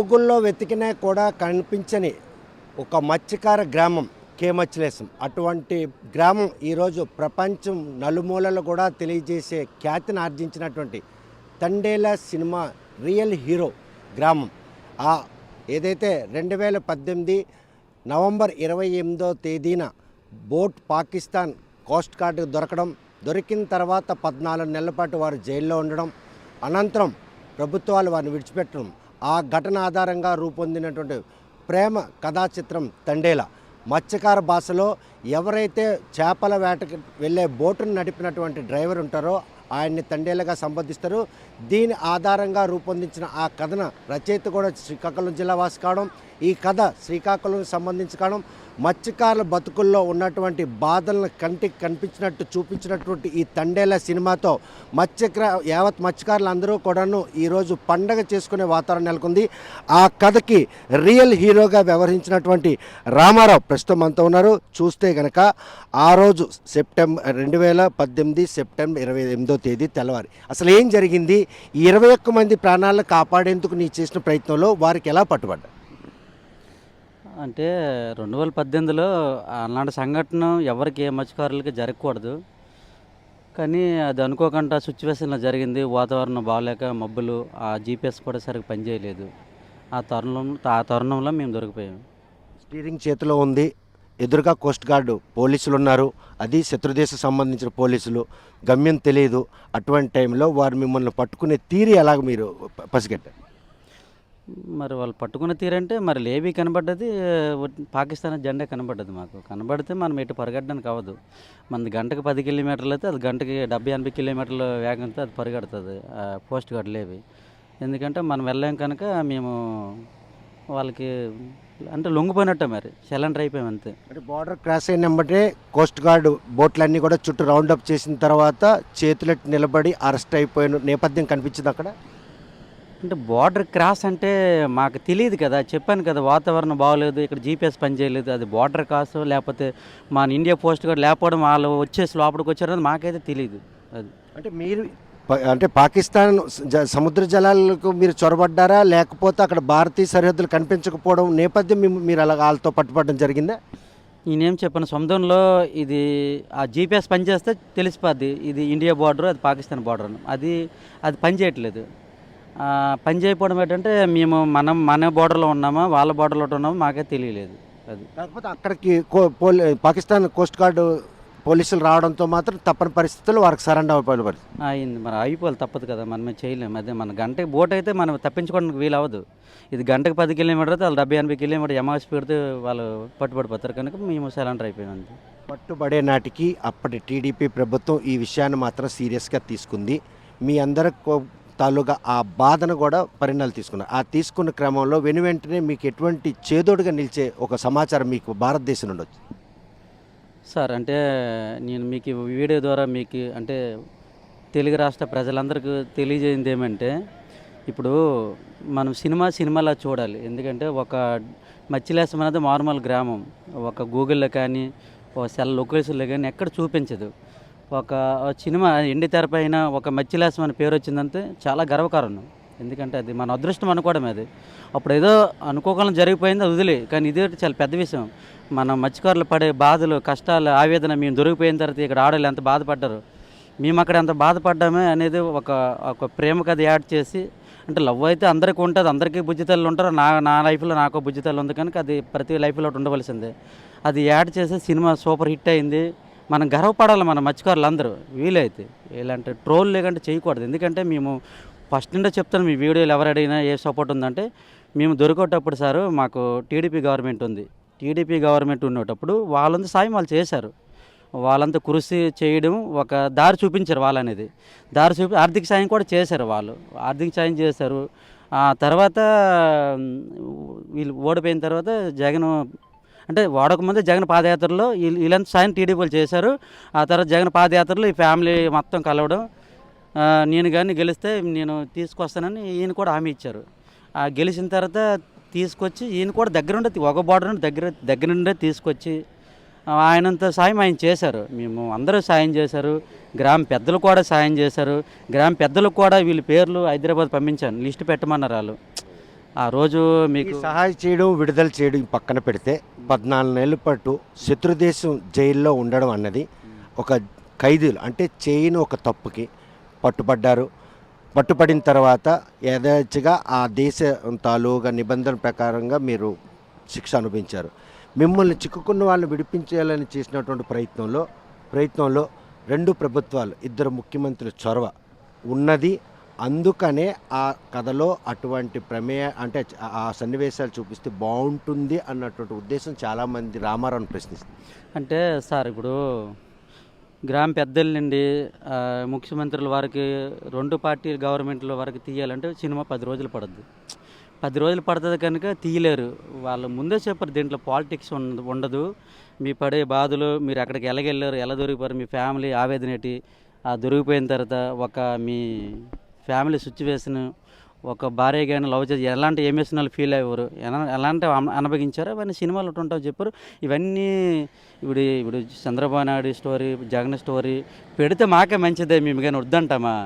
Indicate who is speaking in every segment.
Speaker 1: గూగుల్లో వెతికినా కూడా కనిపించని ఒక మత్స్యకార గ్రామం కేమచ్చిలేశం. అటువంటి గ్రామం ఈరోజు ప్రపంచం నలుమూలలు కూడా తెలియజేసే ఖ్యాతిని ఆర్జించినటువంటి తండేలా సినిమా రియల్ హీరో గ్రామం. ఆ ఏదైతే 2018 నవంబర్ 28వ తేదీన బోట్ పాకిస్తాన్ కోస్ట్ గార్డు దొరికిన తర్వాత 14 నెలల పాటు వారు జైల్లో ఉండడం, అనంతరం ప్రభుత్వాలు వారిని విడిచిపెట్టడం, ఆ ఘటన ఆధారంగా రూపొందినటువంటి ప్రేమ కథా చిత్రం తండేలా. మత్స్యకార భాషలో ఎవరైతే చేపల వేటకి వెళ్ళే బోటును నడిపినటువంటి డ్రైవర్ ఉంటారో ఆయన్ని తండేలాగా సంబోధిస్తారు. దీని ఆధారంగా రూపొందించిన ఆ కథన రచయిత కూడా శ్రీకాకుళం జిల్లా వాసి కావడం, ఈ కథ శ్రీకాకుళం సంబంధించి కావడం, మత్స్యకారుల బతుకుల్లో ఉన్నటువంటి బాధలను కంటికి కనిపించినట్టు చూపించినటువంటి ఈ తండేలా సినిమాతో యావత్ మత్స్యకారులు అందరూ కూడాను ఈరోజు పండగ చేసుకునే వాతావరణం నెలకొంది. ఆ కథకి రియల్ హీరోగా వ్యవహరించినటువంటి రామారావు ప్రస్తుతం మనతో ఉన్నారు. చూస్తే కనుక ఆ రోజు 2018 సెప్టెంబర్ 28వ తేదీ తెల్లవారి అసలు ఏం జరిగింది, ఈ 21 మంది ప్రాణాలను కాపాడేందుకు నీ చేసిన ప్రయత్నంలో వారికి ఎలా పట్టుబడ్డా?
Speaker 2: అంటే 2018లో అలాంటి సంఘటన ఎవరికి ఏ మత్స్యకారులకి జరగకూడదు, కానీ అది అనుకోకుండా సిచ్యువేషన్లో జరిగింది. వాతావరణం బాగాలేక మబ్బులు, ఆ జీపీఎస్ కూడా సరిగ్గా పనిచేయలేదు. ఆ తరుణంలో మేము దొరికిపోయాము.
Speaker 1: స్టీరింగ్ చేతిలో ఉంది, ఎదురుగా కోస్ట్ గార్డు పోలీసులు ఉన్నారు, అది శత్రుదేశం సంబంధించిన పోలీసులు, గమ్యం తెలియదు. అటువంటి టైంలో వారు మిమ్మల్ని పట్టుకునే తీరు ఎలాగ మీరు పసిగట్టారు?
Speaker 2: మరి వాళ్ళు పట్టుకున్న తీరంటే మరి లేబీ కనబడ్డది, పాకిస్తాన్ జెండా కనబడ్డది. మాకు కనబడితే మనం ఎటు పరిగెట్టడానికి అవ్వదు. మనది గంటకు 10 కిలోమీటర్లు అయితే అది గంటకి 70-80 కిలోమీటర్ల వేగంతో అది పరిగెడుతుంది పోస్ట్ గార్డ్ లేబీ. ఎందుకంటే మనం వెళ్ళాం కనుక మేము వాళ్ళకి అంటే లొంగిపోయినట్టే, మరి సరెండర్ అయిపోయాం అంతే.
Speaker 1: అంటే బార్డర్ క్రాస్ అయినమ్మటే కోస్ట్ గార్డు బోట్లన్నీ కూడా చుట్టూ రౌండప్ చేసిన తర్వాత చేతులెట్టి నిలబడి అరెస్ట్ అయిపోయిన నేపథ్యం కనిపించింది అక్కడ.
Speaker 2: అంటే బార్డర్ క్రాస్ అంటే మాకు తెలియదు కదా, చెప్పాను కదా వాతావరణం బాగోలేదు, ఇక్కడ జీపీఎస్ పనిచేయలేదు. అది బార్డర్ క్రాస్ లేకపోతే మన ఇండియా పోస్ట్ గార్డ్ లేకపోవడం వాళ్ళు వచ్చేసి లోపలికి వచ్చారని మాకైతే తెలియదు. అది
Speaker 1: అంటే మీరు అంటే పాకిస్తాన్ సముద్ర జలాలకు మీరు చొరబడ్డారా, లేకపోతే అక్కడ భారతీయ సరిహద్దులు కనిపించకపోవడం నేపథ్యం మీరు అలా వాళ్ళతో పట్టుబడడం జరిగిందా?
Speaker 2: నేనేం చెప్పాను, సముద్రంలో ఇది ఆ జీపీఎస్ పనిచేస్తే తెలిసిపోద్ది ఇది ఇండియా బార్డర్, అది పాకిస్తాన్ బార్డర్. అది పని చేయట్లేదు. పని చేయకపోవడం ఏంటంటే మేము మన బార్డర్లో ఉన్నామా వాళ్ళ బార్డర్లో ఉన్నామా మాకే తెలియలేదు. అది
Speaker 1: కాకపోతే అక్కడికి పాకిస్తాన్ కోస్ట్ గార్డు పోలీసులు రావడంతో మాత్రం తప్పని పరిస్థితుల్లో వారికి సరెండర్ అయిపోయిన పరిస్థితి
Speaker 2: అయింది. మరి అయిపోవాలి, తప్పదు కదా, మనమే చేయలేము. అదే మన గంటకి బోట్ అయితే మనం తప్పించుకోవడానికి వీలు అవ్వదు. ఇది గంటకు 10 కిలోమీటర్ అయితే వాళ్ళు 70-80 కిలోమీటర్ ఎమాస్ పెడితే వాళ్ళు పట్టుబడిపోతారు కనుక మేము సరెండర్ అయిపోయాం.
Speaker 1: పట్టుబడే నాటికి అప్పటి టీడీపీ ప్రభుత్వం ఈ విషయాన్ని మాత్రం సీరియస్గా తీసుకుంది. మీ అందరి తాలూగా ఆ బాధను కూడా పరిణామాలు తీసుకున్నారు. ఆ తీసుకున్న క్రమంలో వెంటనే మీకు ఎటువంటి చేదోడుగా నిలిచే ఒక సమాచారం మీకు భారతదేశం నుండి వచ్చింది?
Speaker 2: సార్ అంటే నేను మీకు ఈ వీడియో ద్వారా మీకు అంటే తెలుగు రాష్ట్ర ప్రజలందరికీ తెలియజేయింది ఏమంటే, ఇప్పుడు మనం సినిమాలా చూడాలి. ఎందుకంటే ఒక మత్స్యలేశం అనేది నార్మల్ గ్రామం, ఒక గూగుల్లో కానీ ఒక సెల్ లొకేషన్లో కానీ ఎక్కడ చూపించదు. ఒక సినిమా ఎండి తెరపైన ఒక మత్స్యలేశం అనే పేరు వచ్చిందంటే చాలా గర్వకారణం. ఎందుకంటే అది మన అదృష్టం అనుకోవడం. అది అప్పుడు ఏదో అనుకోకుండా జరిగిపోయింది, అది వదిలే. కానీ ఇదే చాలా పెద్ద విషయం. మన మత్స్యకారులు పడే బాధలు, కష్టాలు, ఆవేదన మేము దొరికిపోయిన తర్వాత ఇక్కడ ఆడవాళ్ళు ఎంత బాధపడ్డారు, మేము అక్కడ ఎంత బాధపడ్డామే అనేది ఒక ప్రేమ కథ యాడ్ చేసి, అంటే లవ్ అయితే అందరికీ ఉంటుంది, అందరికీ బుజ్జితల్లు ఉంటారు. నా లైఫ్లో నాకు బుజ్జితల్లు ఉంది కనుక అది ప్రతి లైఫ్లో ఉండవలసిందే. అది యాడ్ చేసి సినిమా సూపర్ హిట్ అయింది. మనం గర్వపడాలి మన మత్స్యకారులు అందరూ. వీలైతే ఇలాంటి ట్రోల్ లేకంటే చేయకూడదు. ఎందుకంటే మేము ఫస్ట్ నుండే చెప్తాను, మీ వీడియోలు ఎవరు అడిగినా ఏ సపోర్ట్ ఉందంటే, మేము దొరికేటప్పుడు సారు మాకు టీడీపీ గవర్నమెంట్ ఉంది. టీడీపీ గవర్నమెంట్ ఉండేటప్పుడు వాళ్ళంతా సాయం వాళ్ళు చేశారు. వాళ్ళంతా కృషి చేయడం ఒక దారి చూపించారు. వాళ్ళనేది దారి ఆర్థిక సాయం కూడా చేశారు. వాళ్ళు ఆర్థిక సాయం చేశారు. ఆ తర్వాత వీళ్ళు ఓడిపోయిన తర్వాత జగన్ అంటే వాడకముందే జగన్ పాదయాత్రలో వీళ్ళంతా సాయం టీడీపీ వాళ్ళు చేశారు. ఆ తర్వాత జగన్ పాదయాత్రలో ఈ ఫ్యామిలీ మొత్తం కలవడం, నేను కానీ గెలిస్తే నేను తీసుకొస్తానని ఈయన కూడా హామీ ఇచ్చారు. గెలిచిన తర్వాత తీసుకొచ్చి ఈయన కూడా దగ్గరుండే ఒక బార్డర్ దగ్గర నుండే తీసుకొచ్చి ఆయనంత సాయం ఆయన చేశారు. మేము అందరూ సాయం చేశారు. గ్రామ పెద్దలు కూడా సాయం చేశారు. గ్రామ పెద్దలకు కూడా వీళ్ళ పేర్లు హైదరాబాద్ పంపించాను, లిస్టు పెట్టమన్నారు. వాళ్ళు ఆ రోజు
Speaker 1: ఈ
Speaker 2: మీకు
Speaker 1: సహాయం చేయడం విడుదల చేయడం పక్కన పెడితే 14 నెలల పాటు శత్రుదేశం జైల్లో ఉండడం అన్నది ఒక ఖైదీలు అంటే చేయని ఒక తప్పుకి పట్టుబడ్డారు. పట్టుబడిన తర్వాత యథేచ్ఛగా ఆ దేశ తాలూగా నిబంధన ప్రకారంగా మీరు శిక్ష అనుభవించారు. మిమ్మల్ని చిక్కుకున్న వాళ్ళని విడిపించేయాలని చేసినటువంటి ప్రయత్నంలో 2 ప్రభుత్వాలు 2 ముఖ్యమంత్రుల చొరవ ఉన్నది. అందుకనే ఆ కథలో అటువంటి అంటే ఆ సన్నివేశాలు చూపిస్తే బాగుంటుంది అన్నటువంటి ఉద్దేశం చాలామంది రామారావుని ప్రశ్నిస్తుంది.
Speaker 2: అంటే సార్ ఇప్పుడు గ్రామ పెద్దల నుండి ముఖ్యమంత్రుల వారికి 2 పార్టీ గవర్నమెంట్ల వరకు తీయాలంటే సినిమా 10 రోజులు పడుద్ది. 10 రోజులు పడుతుంది కనుక తీయలేరు. వాళ్ళు ముందే చెప్పరు దీంట్లో పాలిటిక్స్ ఉండదు. మీ పడే బాధలు, మీరు ఎక్కడికి ఎలాగెళ్ళారు, ఎలా దొరికిపోయారు, మీ ఫ్యామిలీ ఆవేదన ఏంటి, ఆ దొరికిపోయిన తర్వాత మీ ఫ్యామిలీ సిచ్యువేషన్, ఒక భార్య కానీ లవ్ చేసి ఎలాంటి ఎమోషనల్ ఫీల్ అయ్యేవారు, ఎలాంటి అనుభవించారో అవన్నీ సినిమాలు ఉంటావు చెప్పారు. ఇవన్నీ ఇప్పుడు చంద్రబాబు నాయుడు స్టోరీ, జగన్ స్టోరీ పెడితే మాకే మంచిదే, మేము కానీ వద్దంటామా?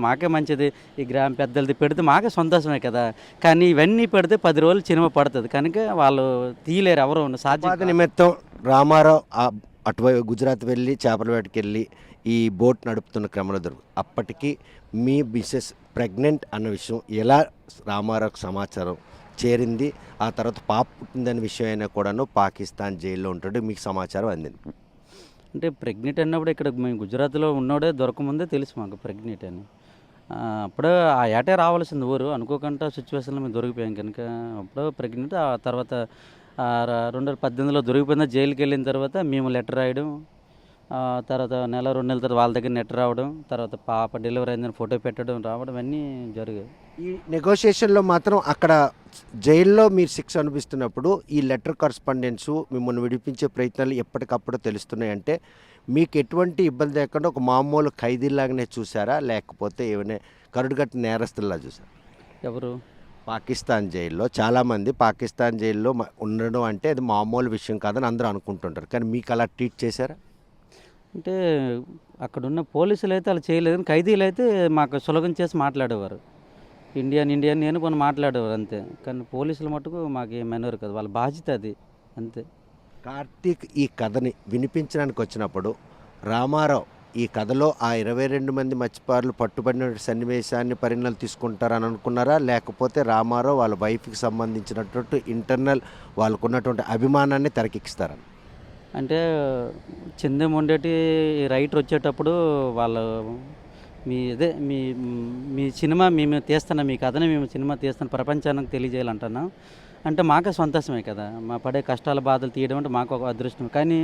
Speaker 2: మాకే మంచిది. ఈ గ్రామ పెద్దలది పెడితే మాకే సంతోషమే కదా. కానీ ఇవన్నీ పెడితే 10 రోజులు సినిమా పడుతుంది కనుక వాళ్ళు తీయలేరు ఎవరు సాధ్యం
Speaker 1: నిమిత్తం రామారావు అటువైపు గుజరాత్ వెళ్ళి చేపల వేటకి వెళ్ళి ఈ బోట్ నడుపుతున్న క్రమంలో అప్పటికి మీ మిసెస్ ప్రెగ్నెంట్ అన్న విషయం ఎలా రామారావుకు సమాచారం చేరింది? ఆ తర్వాత పాప పుట్టిందనే విషయం అయినా కూడాను పాకిస్తాన్ జైల్లో ఉంటాడు, మీకు సమాచారం అందింది.
Speaker 2: అంటే ప్రెగ్నెంట్ అన్నప్పుడు ఇక్కడ మేము గుజరాత్లో ఉన్నోడే దొరకముందే తెలుసు మాకు ప్రెగ్నెంట్ అని. అప్పుడే ఆ ఏటే రావాల్సింది ఊరు, అనుకోకుండా సిచ్యువేషన్లో మేము దొరికిపోయాం కనుక అప్పుడు ప్రెగ్నెంట్. ఆ తర్వాత 2018లో దొరికిపోయిందా జైలుకి వెళ్ళిన తర్వాత మేము లెటర్ రాయడం, తర్వాత 1-2 నెలల తర్వాత వాళ్ళ దగ్గర నెట్ రావడం, తర్వాత పాప డెలివరీ అయిందని ఫోటో పెట్టడం రావడం అన్నీ జరిగాయి.
Speaker 1: ఈ నెగోషియేషన్లో మాత్రం అక్కడ జైల్లో మీరు శిక్ష అనిపిస్తున్నప్పుడు ఈ లెటర్ కరస్పాండెన్సు మిమ్మల్ని విడిపించే ప్రయత్నాలు ఎప్పటికప్పుడు తెలుస్తున్నాయంటే మీకు ఎటువంటి ఇబ్బంది లేకుండా ఒక మామూలు ఖైదీలాగానే చూసారా, లేకపోతే ఏమైనా కరుడుగట్టిన నేరస్తుల్లా చూసారా?
Speaker 2: ఎవరు?
Speaker 1: పాకిస్తాన్ జైల్లో చాలామంది పాకిస్తాన్ జైల్లో ఉండడం అంటే అది మామూలు విషయం కాదని అందరూ అనుకుంటుంటారు, కానీ మీకు అలా ట్రీట్ చేశారా?
Speaker 2: అంటే అక్కడున్న పోలీసులు అయితే అలా చేయలేదు, ఖైదీలు అయితే మాకు సులభం చేసి మాట్లాడేవారు. ఇండియన్ నేను కొన్ని మాట్లాడేవారు అంతే. కానీ పోలీసులు మటుకు మాకు ఏమనేవారు కదా, వాళ్ళ బాధ్యత అది అంతే.
Speaker 1: కార్తీక్ ఈ కథని వినిపించడానికి వచ్చినప్పుడు రామారావు ఈ కథలో ఆ 22 మంది మత్స్యకారులు పట్టుబడిన సన్నివేశాన్ని పరిణామాలు తీసుకుంటారని అనుకున్నారా, లేకపోతే రామారావు వాళ్ళ వైఫ్కి సంబంధించినటువంటి ఇంటర్నల్ వాళ్ళకున్నటువంటి అభిమానాన్ని తెరకెక్కిస్తారని?
Speaker 2: అంటే చందమొండేటి రైటర్ వచ్చేటప్పుడు వాళ్ళు మీ సినిమా మేము తీస్తున్నాం, మీ కథని మేము సినిమా తీస్తాను ప్రపంచానికి తెలియజేయాలంటున్నాం అంటే మాకే సంతోషమే కదా. మా పడే కష్టాల బాధలు తీయడం అంటే మాకు ఒక అదృష్టం. కానీ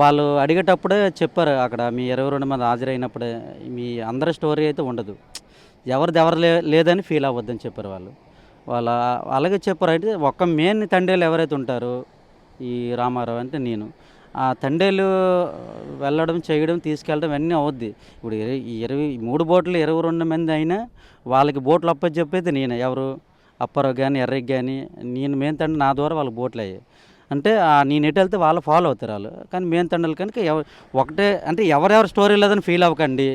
Speaker 2: వాళ్ళు అడిగేటప్పుడే చెప్పారు అక్కడ మీ 22 మంది హాజరైనప్పుడే, మీ అందరి స్టోరీ అయితే ఉండదు, ఎవరిది ఎవరు లేదని ఫీల్ అవ్వద్దని చెప్పారు వాళ్ళు. అలాగే చెప్పారు. అయితే ఒక్క మెయిన్ తండ్రిలు ఎవరైతే ఉంటారో ఈ రామారావు అంటే నేను, ఆ తండేలు వెళ్ళడం చేయడం తీసుకెళ్ళడం అన్నీ అవుద్ది. ఇప్పుడు 23 బోట్లు 22 మంది అయినా వాళ్ళకి బోట్లు అప్పచెప్పేది నేనే. ఎవరు? అప్పారావు కానీ ఎర్రకి కానీ నేను మెయిన్ తండ్రి, నా ద్వారా వాళ్ళకి బోట్లు అయ్యాయి. అంటే నేను ఎటు వెళ్తే వాళ్ళు ఫాలో అవుతారు వాళ్ళు. కానీ మెయిన్ తండ్రులు కనుక ఒకటే అంటే ఎవరెవరు స్టోరీ లేదని ఫీల్ అవ్వకండి.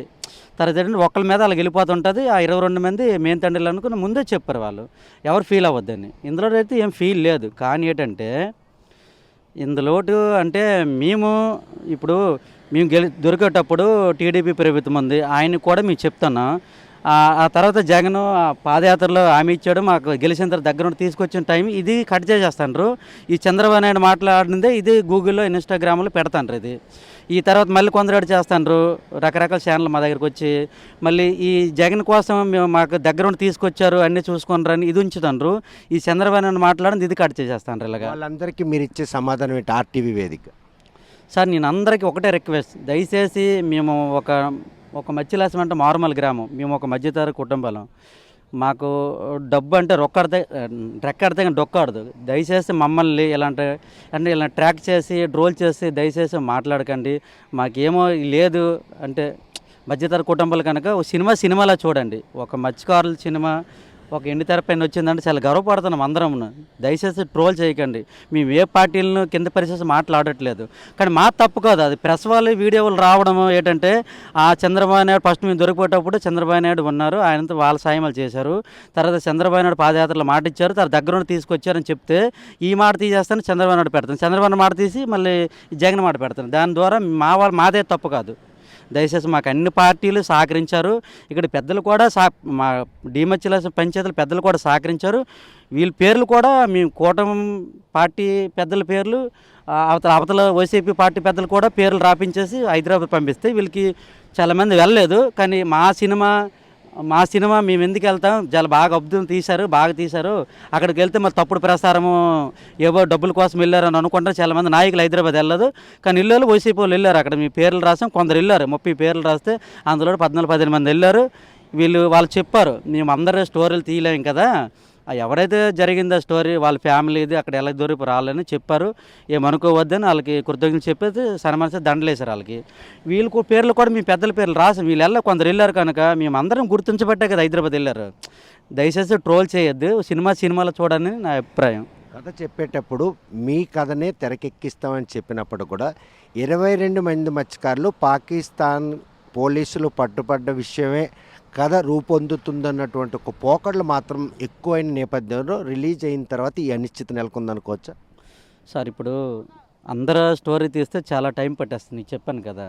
Speaker 2: తర్వాత ఏంటంటే ఒకళ్ళ మీద వాళ్ళకి వెళ్ళిపోతుంటుంది. ఆ 22 మంది మెయిన్ తండ్రులు అనుకుని ముందే చెప్పారు వాళ్ళు, ఎవరు ఫీల్ అవ్వద్దని. ఇందులో అయితే ఏం ఫీల్ లేదు. కానీ ఏంటంటే ఇందులోటు అంటే మేము దొరికేటప్పుడు టీడీపీ ప్రభుత్వం ఉంది, ఆయనకు కూడా మేము చెప్తున్నాం. ఆ తర్వాత జగన్ పాదయాత్రలో హామీ ఇచ్చాడు, మాకు గెలిచిన తర్వాత దగ్గర నుండి తీసుకొచ్చిన టైం ఇది కట్ చేసేస్తాండ్రు. ఈ చంద్రబాబు నాయుడు మాట్లాడిందే ఇది గూగుల్లో ఇన్స్టాగ్రామ్లో పెడతాండ్రు. ఇది ఈ తర్వాత మళ్ళీ కొందరు చేస్తాండ్రు రకరకాల ఛానల్ మా దగ్గరికి వచ్చి, మళ్ళీ ఈ జగన్ కోసం మేము మాకు దగ్గర నుండి తీసుకొచ్చారు అన్నీ చూసుకుంటారని ఇది ఉంచుతాండ్రు. ఈ చంద్రబాబు నాయుడు మాట్లాడింది ఇది కట్ చేసేస్తాండ్రు. ఇలాగా
Speaker 1: వాళ్ళందరికీ మీరు ఇచ్చే సమాధానం ఏంటి ఆర్టీవీ వేదిక?
Speaker 2: సార్ నేను అందరికీ ఒకటే రిక్వెస్ట్, దయచేసి మేము ఒక మత్స్యలాసం అంటే నార్మల్ గ్రామం, మేము ఒక మధ్యతరగతి కుటుంబం, మాకు డబ్బు అంటే రెక్కడితే కానీ డొక్కాడదు. దయచేసి మమ్మల్ని ఇలా ట్రాక్ చేసి డ్రోల్ చేసి దయచేసి మాట్లాడకండి. మాకేమో లేదు అంటే మధ్యతరగతి కుటుంబాలు కనుక సినిమాలా చూడండి. ఒక మత్స్యకారుల సినిమా, ఒక ఎండి తెర పైన వచ్చిందంటే చాలా గర్వపడుతున్నాం అందరం. దయచేసి ట్రోల్ చేయకండి. మేము ఏ పార్టీలను కింద పరిచేసి మాట్లాడట్లేదు, కానీ మా తప్పు కాదు అది. ప్రెస్ వాళ్ళు వీడియోలు రావడం ఏంటంటే ఆ చంద్రబాబు నాయుడు ఫస్ట్ మేము దొరికిపోయేటప్పుడు చంద్రబాబు నాయుడు ఉన్నారు, ఆయనతో వాళ్ళ సాయమాలు చేశారు. తర్వాత చంద్రబాబు నాయుడు పాదయాత్రలో మాట ఇచ్చారు, తర్వాత దగ్గర నుండి తీసుకొచ్చారని చెప్తే ఈ మాట తీసేస్తాను చంద్రబాబు నాయుడు పెడతాను, చంద్రబాబు మాట తీసి మళ్ళీ జగన్ మాట పెడతాను. దాని ద్వారా మాదే తప్పు కాదు. దయచేసి మాకు అన్ని పార్టీలు సహకరించారు. ఇక్కడ పెద్దలు కూడా మా డిమచ్చిలేశ్వరం పంచాయతీల పెద్దలు కూడా సహకరించారు. వీళ్ళ పేర్లు కూడా మేము కూటమి పార్టీ పెద్దల పేర్లు, అవతల వైసీపీ పార్టీ పెద్దలు కూడా పేర్లు రాపించేసి హైదరాబాద్ పంపిస్తే వీళ్ళకి చాలామంది వెళ్ళలేదు. కానీ మా సినిమా మేము ఎందుకు వెళ్తాం, చాలా బాగా అద్భుతం తీశారు, బాగా తీశారు. అక్కడికి వెళ్తే మరి తప్పుడు ప్రసారము ఏవో డబ్బుల కోసం వెళ్ళారని అనుకుంటారు చాలామంది నాయకులు. హైదరాబాద్ వెళ్ళదు, కానీ ఇల్లు వైసీపీ వాళ్ళు వెళ్ళారు. అక్కడ మీ పేర్లు రాసాం, కొందరు వెళ్ళారు. 30 పేర్లు రాస్తే అందులో 14-15 మంది వెళ్ళారు. వాళ్ళు చెప్పారు మేము అందరూ స్టోరీలు తీయలేం కదా, ఎవరైతే జరిగిందో స్టోరీ వాళ్ళ ఫ్యామిలీది అక్కడ ఎలా దొరికి రాలని చెప్పారు. ఏమనుకోవద్దని వాళ్ళకి కృతజ్ఞతలు చెప్పేసి సన్మానిస్తే దండలేశారు వాళ్ళకి. వీళ్ళకు పేర్లు కూడా మీ పెద్దల పేర్లు రాసాం. వీళ్ళు కొందరు వెళ్ళారు కనుక మేము అందరం గుర్తించబట్టే కదా హైదరాబాద్ వెళ్ళారు. దయచేసి ట్రోల్ చేయొద్దు, సినిమాలో చూడని నా అభిప్రాయం.
Speaker 1: కథ చెప్పేటప్పుడు మీ కథనే తెరకెక్కిస్తామని చెప్పినప్పుడు కూడా 22 మంది మత్స్యకారులు పాకిస్తాన్ పోలీసులు పట్టుపడ్డ విషయమే కథ రూపొందుతుందన్నటువంటి ఒక పోకడలు మాత్రం ఎక్కువైన నేపథ్యంలో రిలీజ్ అయిన తర్వాత ఈ అనిశ్చితి నెలకొందనుకోవచ్చా
Speaker 2: సార్? ఇప్పుడు అందరూ స్టోరీ తీస్తే చాలా టైం పట్టేస్తుంది, చెప్పాను కదా.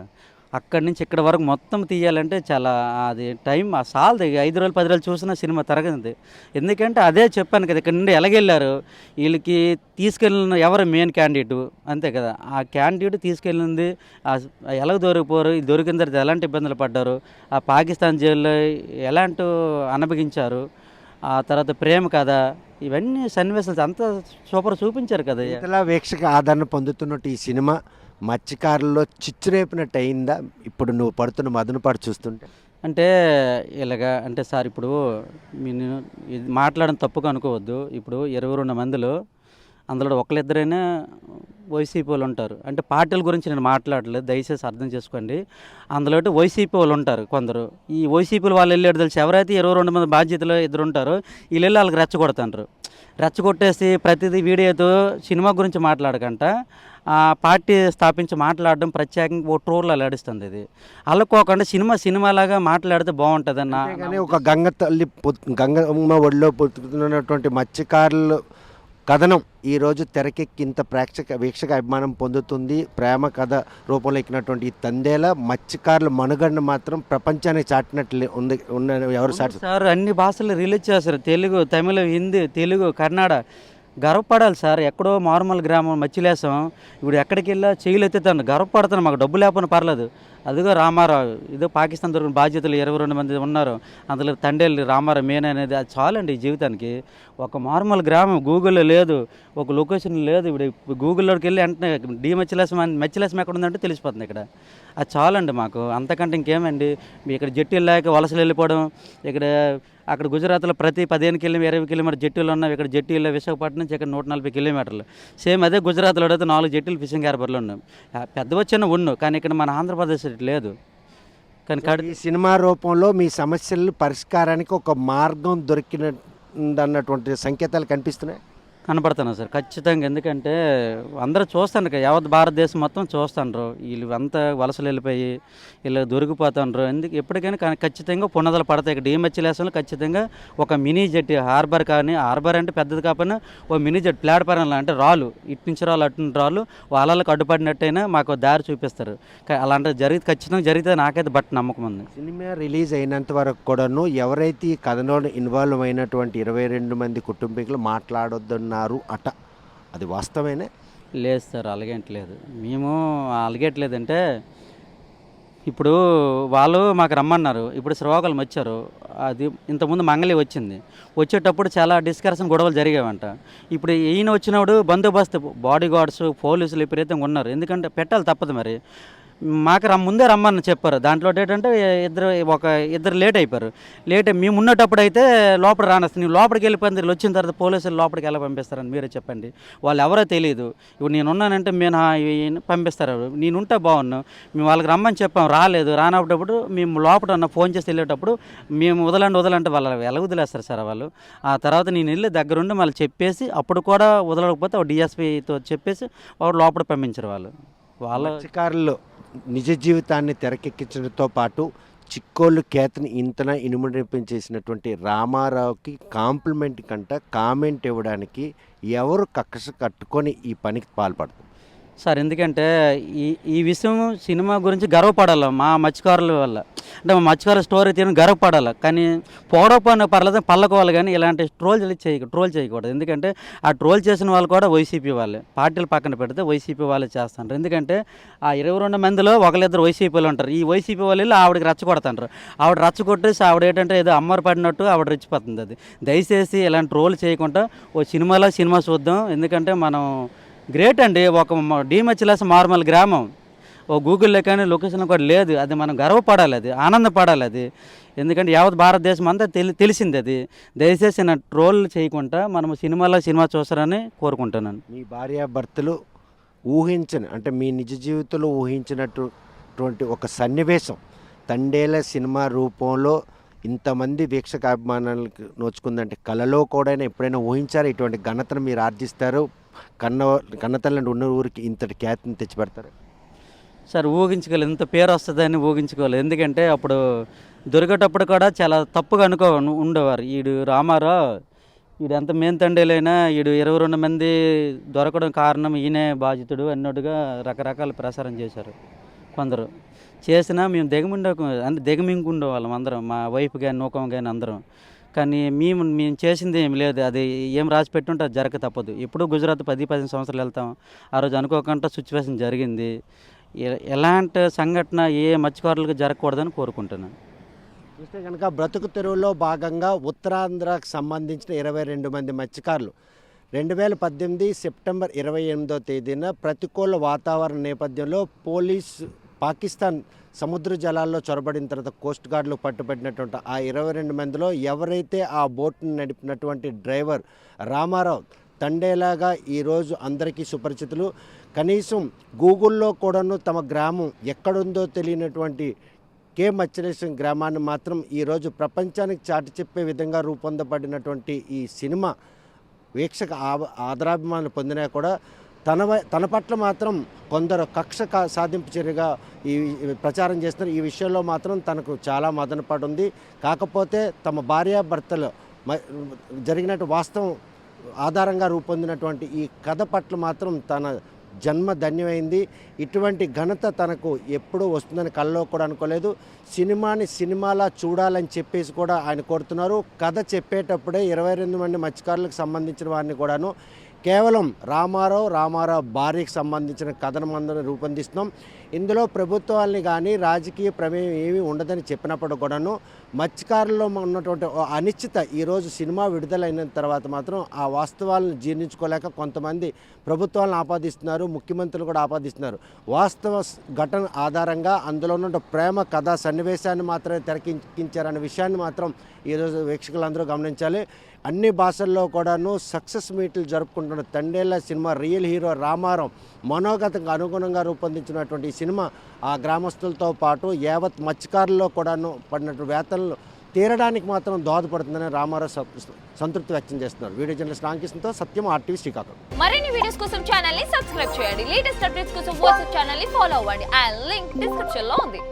Speaker 2: అక్కడి నుంచి ఇక్కడ వరకు మొత్తం తీయాలంటే చాలా అది టైం సాలదు. 5 రోజులు 10 రోజులు చూసినా సినిమా తరగదు. ఎందుకంటే అదే చెప్పాను కదా, ఇక్కడ నుండి ఎలాగెళ్ళారు వీళ్ళకి తీసుకెళ్ళిన ఎవరు మెయిన్ క్యాండిడేటు అంతే కదా. ఆ క్యాండిడేట్ తీసుకెళ్ళింది ఎలాగ దొరికిపోరు, దొరికిన తర్వాత ఎలాంటి ఇబ్బందులు పడ్డారు, ఆ పాకిస్తాన్ జైల్లో ఎలాంటి అనుభవించారు, ఆ తర్వాత ప్రేమ కదా, ఇవన్నీ సన్నివేశాలు అంతా సూపర్ చూపించారు కదా.
Speaker 1: ఇలా వీక్షక ఆదరణ పొందుతున్నట్టు ఈ సినిమా మత్స్యకారుల్లో చిచ్చురేపినట్టు అయిందా ఇప్పుడు నువ్వు పడుతున్న మదనపాటు చూస్తుంటే?
Speaker 2: అంటే అంటే సార్ ఇప్పుడు నేను ఇది మాట్లాడడం తప్పుగా అనుకోవద్దు. ఇప్పుడు 22 మందిలో అందులో ఒకళ్ళిద్దరైనా వైసీపీ వాళ్ళు ఉంటారు. అంటే పార్టీల గురించి నేను మాట్లాడలేదు, దయచేసి అర్థం చేసుకోండి. అందులో వైసీపీ వాళ్ళు ఉంటారు కొందరు. ఈ వైసీపీలు వాళ్ళు వెళ్ళాడు తెలిసి ఎవరైతే 22 మంది బాధ్యతలు ఇద్దరు ఉంటారో వీళ్ళు వెళ్ళి వాళ్ళకి రెచ్చగొడతారు. రెచ్చగొట్టేసి ప్రతిదీ వీడియోతో సినిమా గురించి మాట్లాడకంట పార్టీ స్థాపించి మాట్లాడడం ప్రత్యేకంగా ఓ ట్రోర్లు అలాడిస్తుంది. ఇది అల్లుకోకుండా సినిమాలాగా మాట్లాడితే బాగుంటుంది అన్న.
Speaker 1: కానీ ఒక గంగమ్మ ఒడిలో పుట్టుతున్నటువంటి మత్స్యకారులు కథనం ఈరోజు తెరకెక్కి ఇంత వీక్షక అభిమానం పొందుతుంది. ప్రేమ కథ రూపంలో ఎక్కినటువంటి ఈ తందేల మత్స్యకారుల మనుగడను మాత్రం ప్రపంచానికి చాటినట్లు ఉంది. ఎవరు
Speaker 2: సార్ అన్ని భాషలు రిలీజ్ చేస్తారు, తెలుగు, తమిళ, హిందీ, తెలుగు, కన్నడ. గర్వపడాలి సార్. ఎక్కడో మారుమూల గ్రామం మత్స్యలేసం ఇప్పుడు ఎక్కడికి వెళ్ళా చేయలు ఎత్తుతాను, గర్వపడతాను. మాకు డబ్బు లేకపోయినా పర్లేదు. అదిగో రామారావు, ఇదో పాకిస్తాన్ దొరికిన బాధ్యతలు 22 మంది ఉన్నారు. అందులో తండేళ్ళు రామారావు మెయిన్ అనేది అది చాలండి ఈ జీవితానికి. ఒక మారుమూల గ్రామం గూగుల్లో లేదు, ఒక లొకేషన్ లేదు. ఇప్పుడు గూగుల్లోకి వెళ్ళి వెంటనే మత్స్యలేసం ఎక్కడ ఉందంటే తెలిసిపోతుంది ఇక్కడ. అది చాలండి మాకు, అంతకంటే ఇంకేమండి. మీ ఇక్కడ జట్టీలు లేక వలసలు వెళ్ళిపోవడం, అక్కడ గుజరాత్లో ప్రతి 15 కిలోమీటర్ 20 కిలోమీటర్ జట్టీలు ఉన్నాయి. ఇక్కడ జట్టీల్లో విశాఖపట్నం నుంచి ఇక్కడ 140 కిలోమీటర్లు. సేమ్ అదే గుజరాత్లో అయితే 4 జట్టీలు ఫిషింగ్ హార్బర్లో ఉన్నాయి. పెద్దవి చిన్న ఉన్ను, కానీ ఇక్కడ మన ఆంధ్రప్రదేశ్ లేదు. కానీ
Speaker 1: ఈ సినిమా రూపంలో మీ సమస్యలు పరిష్కారానికి ఒక మార్గం దొరికినదన్నటువంటి సంకేతాలు కనిపిస్తున్నాయి.
Speaker 2: కనపడుతున్నాను సార్ ఖచ్చితంగా. ఎందుకంటే అందరూ చూస్తాను కదా, యావత్ భారతదేశం మొత్తం చూస్తాండ్రు. వీళ్ళు అంతా వలసలు వెళ్ళిపోయి వీళ్ళు దొరికిపోతాండ్రు. ఎప్పటికైనా ఖచ్చితంగా పునదలు పడతాయి. ఇక్కడ డిమచ్చిలేసంలో ఖచ్చితంగా ఒక మినీ జెట్ హార్బర్, కానీ హార్బర్ అంటే పెద్దది కాకపోయినా ఓ మినీ జెట్ ప్లాట్ఫారం అంటే రాళ్ళు, ఇటు నుంచి రాళ్ళు అటు నుంచి రాళ్ళు వాళ్ళకి అడ్డుపడినట్టయినా మాకు దారి చూపిస్తారు. అలాంటి ఖచ్చితంగా జరిగితే నాకైతే నమ్మకం ఉంది.
Speaker 1: సినిమా రిలీజ్ అయినంత వరకు కూడాను ఎవరైతే ఈ కథలో ఇన్వాల్వ్ అయినటువంటి 22 మంది కుటుంబీకులు మాట్లాడొద్దన్నారు అట, అది వాస్తవేనే?
Speaker 2: లేదు సార్, అలగట్లేదు. మేము అలగట్లేదంటే ఇప్పుడు వాళ్ళు మాకు రమ్మన్నారు. ఇప్పుడు శ్రీకాకుళం వచ్చారు. అది ఇంతకుముందు మంగళి వచ్చింది. వచ్చేటప్పుడు చాలా డిస్కషన్ గొడవలు జరిగేవంట. ఇప్పుడు ఈయన వచ్చినప్పుడు బందోబస్తు బాడీ గార్డ్స్ పోలీసులు విపరీతంగా ఉన్నారు. ఎందుకంటే పెట్టాలి, తప్పదు. మరి మాకు ముందే రమ్మని చెప్పారు. దాంట్లో ఏంటంటే ఇద్దరు లేట్ అయిపోయారు. మేము ఉన్నటప్పుడు అయితే లోపల రానొస్తుంది. నువ్వు లోపలికి వెళ్ళిపోయింది, వీళ్ళు వచ్చిన తర్వాత పోలీసులు లోపలికి ఎలా పంపిస్తారని మీరే చెప్పండి. వాళ్ళు ఎవరో తెలియదు. ఇప్పుడు నేను ఉన్నానంటే పంపిస్తారు. నేనుంటే బాగున్నాను. మేము వాళ్ళకి రమ్మని చెప్పాం, రానప్పుడు మేము లోపల ఉన్న ఫోన్ చేసి వెళ్ళేటప్పుడు మేము వదలంటే వాళ్ళు ఎలా వదిలేస్తారు సార్ వాళ్ళు. ఆ తర్వాత నేను వెళ్ళి దగ్గరుండి మళ్ళీ చెప్పేసి అప్పుడు కూడా వదలకపోతే డిఎస్పీతో చెప్పేసి వాడు లోపల పంపించారు వాళ్ళు.
Speaker 1: మత్స్యకారులు నిజ జీవితాన్ని తెరకెక్కించడంతో పాటు చిక్కోళ్ళు కేతని ఇంతన ఇనుమడించేసినటువంటి రామారావుకి కాంప్లిమెంట్ కామెంట్ ఇవ్వడానికి ఎవరు కక్ష కట్టుకొని ఈ పనికి పాల్పడుతుంది
Speaker 2: సార్? ఎందుకంటే ఈ విషయం సినిమా గురించి గర్వపడాలి మా మత్స్యకారుల వల్ల. అంటే మా మత్స్యకారుల స్టోరీ తీయడం గర్వపడాలి. కానీ పోవడం పర్లేదు పళ్ళకోవాలి, కానీ ఇలాంటి ట్రోల్ చేయకూడదు. ఎందుకంటే ఆ ట్రోల్ చేసిన వాళ్ళు కూడా వైసీపీ వాళ్ళే. పార్టీలు పక్కన పెడితే వైసీపీ వాళ్ళే చేస్తుంటారు. ఎందుకంటే ఆ 22 మందిలో ఒకళ్ళిద్దరు వైసీపీలు ఉంటారు. ఈ వైసీపీ వాళ్ళు ఆవిడకి రెచ్చగొడతారు. ఆవిడ రెచ్చగొట్టేసి ఆవిడ ఏంటంటే ఏదో అమ్మరు పడినట్టు ఆవిడ రెచ్చిపోతుంది. అది దయచేసి ఇలాంటి ట్రోల్ చేయకుండా సినిమా చూద్దాం. ఎందుకంటే మనం గ్రేట్ అండి. ఒక డిమచ్చిలేసి నార్మల్ గ్రామం, గూగుల్లో కానీ లొకేషన్ కూడా లేదు. అది మనం గర్వపడాలి, అది ఆనందపడాలి. అది ఎందుకంటే యావత్ భారతదేశం అంతా తెలిసింది. అది దయచేసి నా ట్రోల్ చేయకుండా మనం సినిమా చూస్తారని కోరుకుంటున్నాను.
Speaker 1: మీ భార్యాభర్తలు ఊహించని, అంటే మీ నిజ జీవితంలో ఊహించినటువంటి ఒక సన్నివేశం తండేల సినిమా రూపంలో ఇంతమంది వీక్షక అభిమానాలకు నోచుకుందంటే కళలో కూడా ఎప్పుడైనా ఊహించారు ఇటువంటి ఘనతను మీరు ఆర్జిస్తారు, కన్నతల్లి ఉన్న ఊరికి ఇంతటి ఖ్యాతిని తెచ్చిపెడతారు?
Speaker 2: సార్ ఊహించుకోలేదు, ఇంత పేరు వస్తుందని ఊహించుకోలేదు. ఎందుకంటే అప్పుడు దొరికేటప్పుడు కూడా చాలా తప్పుగా ఉండేవారు. రామారావు ఎంత మేంతండేలైనా 22 మంది దొరకడం కారణం ఈయనే బాధితుడు అన్నట్టుగా రకరకాల ప్రసారం చేశారు. కొందరు చేసినా మేము దిగమింగుండే వాళ్ళం అందరం, మా వైఫ్ కానీ నూకం కానీ అందరం. కానీ మేము చేసింది ఏమి లేదు. అది ఏం రాసి పెట్టుంటే అది జరగక తప్పదు. ఎప్పుడూ గుజరాత్ 10-15 సంవత్సరాలు వెళ్తాం. ఆ రోజు అనుకోకుండా సిచ్యువేషన్ జరిగింది. ఎలాంటి సంఘటన ఏ మత్స్యకారులకు జరగకూడదని కోరుకుంటున్నాను.
Speaker 1: చూస్తే కనుక బ్రతుకు తెరువులో భాగంగా ఉత్తరాంధ్రకు సంబంధించిన 22 మంది మత్స్యకారులు 2018 సెప్టెంబర్ 28వ తేదీన ప్రతికూల వాతావరణ నేపథ్యంలో పాకిస్తాన్ సముద్ర జలాల్లో చొరబడిన తర్వాత కోస్ట్ గార్డులు పట్టుబడినటువంటి ఆ 22 మందిలో ఎవరైతే ఆ బోట్ను నడిపినటువంటి డ్రైవర్ రామారావు తండేలాగా ఈరోజు అందరికీ సుపరిచితులు. కనీసం గూగుల్లో కూడాను తమ గ్రామం ఎక్కడుందో తెలియనటువంటి మత్స్యలేశం గ్రామాన్ని మాత్రం ఈరోజు ప్రపంచానికి చాటి చెప్పే విధంగా రూపొందబడినటువంటి ఈ సినిమా వీక్షక ఆదరాభిమానులు పొందినా కూడా తన పట్ల మాత్రం కొందరు కక్ష సాధింపు చర్యగా ఈ ప్రచారం చేస్తున్నారు. ఈ విషయంలో మాత్రం తనకు చాలా మదనపడి ఉంది. కాకపోతే తమ భార్యాభర్తలు జరిగినట్టు వాస్తవం ఆధారంగా రూపొందినటువంటి ఈ కథ పట్ల మాత్రం తన జన్మ ధన్యమైంది. ఇటువంటి ఘనత తనకు ఎప్పుడూ వస్తుందని కల్లో కూడా అనుకోలేదు. సినిమాలా చూడాలని చెప్పేసి కూడా ఆయన కోరుతున్నారు. కథ చెప్పేటప్పుడే 22 మంది మత్స్యకారులకు సంబంధించిన వారిని కూడాను కేవలం రామారావు భార్యకి సంబంధించిన కథను మనం రూపొందిస్తున్నాం. ఇందులో ప్రభుత్వాలని కానీ రాజకీయ ప్రమేయం ఏమీ ఉండదని చెప్పినప్పుడు కూడాను మత్స్యకారుల్లో ఉన్నటువంటి అనిశ్చిత ఈరోజు సినిమా విడుదలైన తర్వాత మాత్రం ఆ వాస్తవాలను జీర్ణించుకోలేక కొంతమంది ప్రభుత్వాలను ఆపాదిస్తున్నారు, ముఖ్యమంత్రులు కూడా ఆపాదిస్తున్నారు. వాస్తవ ఘటన ఆధారంగా అందులో ఉన్న ప్రేమ కథా సన్నివేశాన్ని మాత్రమే తెరకెక్కించారనే విషయాన్ని మాత్రం ఈరోజు వీక్షకులందరూ గమనించాలి. అన్ని భాషల్లో కూడాను సక్సెస్ మీట్లు జరుపుకుంటున్న తండేళ్ల సినిమా రియల్ హీరో రామారావు మనోగతకు అనుగుణంగా రూపొందించినటువంటి ఈ సినిమా ఆ గ్రామస్తులతో పాటు యావత్ మత్స్యకారుల్లో కూడాను పడినటువంటి వేతనలు తీరడానికి మాత్రం దోహదపడుతుందని రామారావు సంతృప్తి వ్యక్తం చేస్తున్నారు. వీడియో జర్నలిస్ట్ రామకృష్ణతో సత్యం, RTV శ్రీకాకుళం.
Speaker 3: మరిన్ని వీడియోస్ కోసం ఛానల్ ని సబ్స్క్రైబ్ చేయండి. లేటెస్ట్ అప్డేట్స్ కోసం వాట్సాప్ ఛానల్ ని ఫాలో అవ్వండి. ఆ లింక్ డిస్క్రిప్షన్ లో ఉంది.